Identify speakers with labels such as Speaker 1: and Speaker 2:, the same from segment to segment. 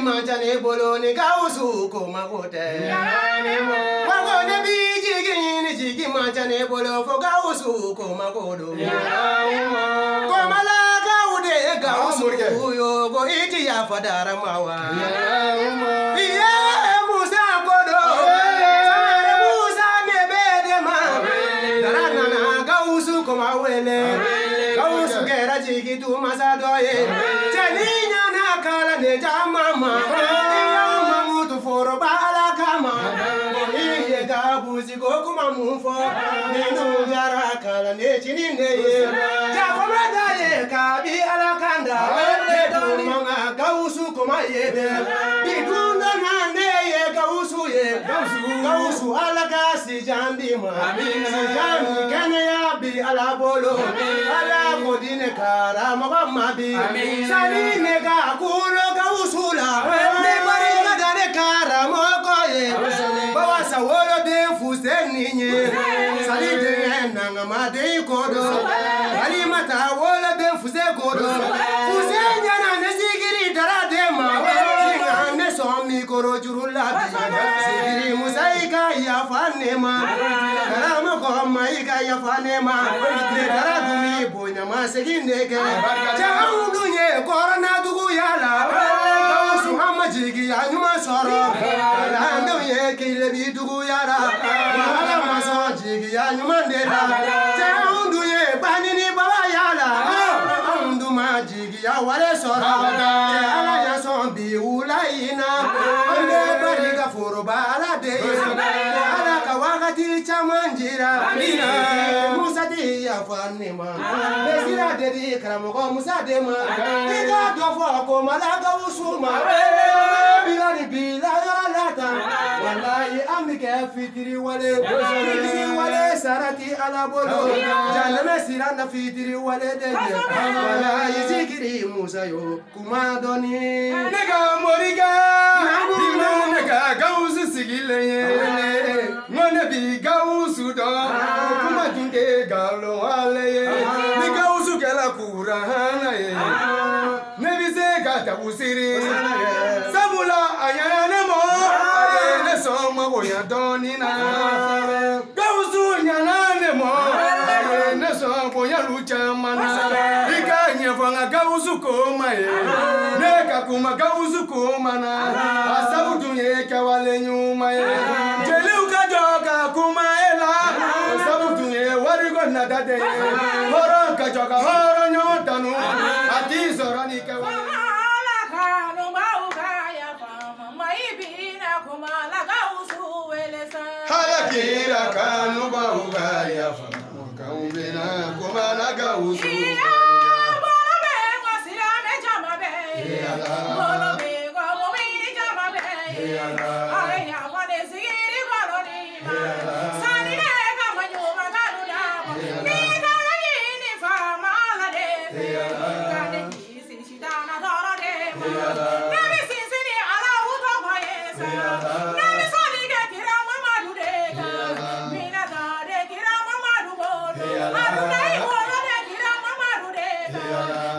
Speaker 1: Manjane boloni gausu koma gote. Wagone biji gini jigi manjane bolo fo gausu koma godo. Koma la gaude gausu yo go iti ya fadara mawa. Iya Musa godo. Sare Musa nebede ma. Darana na gausu koma wele. Gausu gera jigi tu masadoye. Chaninya na kala ne jamama. Mufo ninu jara kala ne chinine ja komanda ye kabi alakanda le do manga gausu koma yede bidunda nande ye gausu alaka si jandi ma si jandi kene ya bi alabolo ala kodine kara mama bi sani ne ga kulo gausu la ne bari ga de kara moko ye bawa sawolo de fuseninye salide nanga made kodo ali mata wola de fuse kodo fusenya na nesigiri darade ma singa ne somi koro jurula sigiri musaika ya fanema karama ko maika ya fanema daradumi bonya masegindeke jaundunye korona dugu yala gausu hama jigi ya nyuma soro lando ye kile bidugu yara wala maso jigi ya nyuma ndera jaundu ye banini baba yala jaundu ma jigi ya wale soro ala ya sombi ulaina ande bariga furo bala de ala kawagati chamanjira Musa di ya fanima besira dedi karamogo Musa de ma ika dofo ko malaga usuma bilani bila yalata wallahi amike fitiri wale sarati ala bolo jalme siranda fitiri wale de wallahi zikiri Musa yo kumadoni nega moriga nega gausu sigile ngone bi gausu do kumadinge galo wale ni gausu kala kurana ye nebi se gata usiri sabula ayane mo ayene soma boya donina gausu nyanane mo ayene soma boya lucha mana ikanye fanga gausu koma ye neka kuma gausu koma na asabutu ye kawale nyuma ye jeli ukajoka kuma ela asabutu ye warigo nadade ye horo kajoka horo nyotanu ati zorani kawale Halakira kanu bauga ya fama kaumbena kumana gausu
Speaker 2: bono be wasira me jama be bono be go mumini jama be ay ya wane sigiri bono ni sani ne ka manyuma garuda ni ka yini fama la de kane kisi shidana doro de nebi sinsini ala uto koyesa nebi sali ke kira mama dude mina dade kira mama dude adunai bono de kira mama dude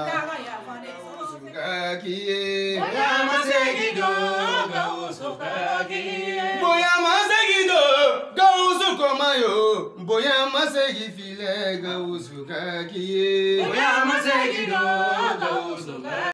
Speaker 2: kaga ya fane
Speaker 1: Kakiye
Speaker 2: boya masegido gausu kakiye
Speaker 1: boya masegido gausu komayo boya masegi file gausu kakiye
Speaker 2: boya masegido gausu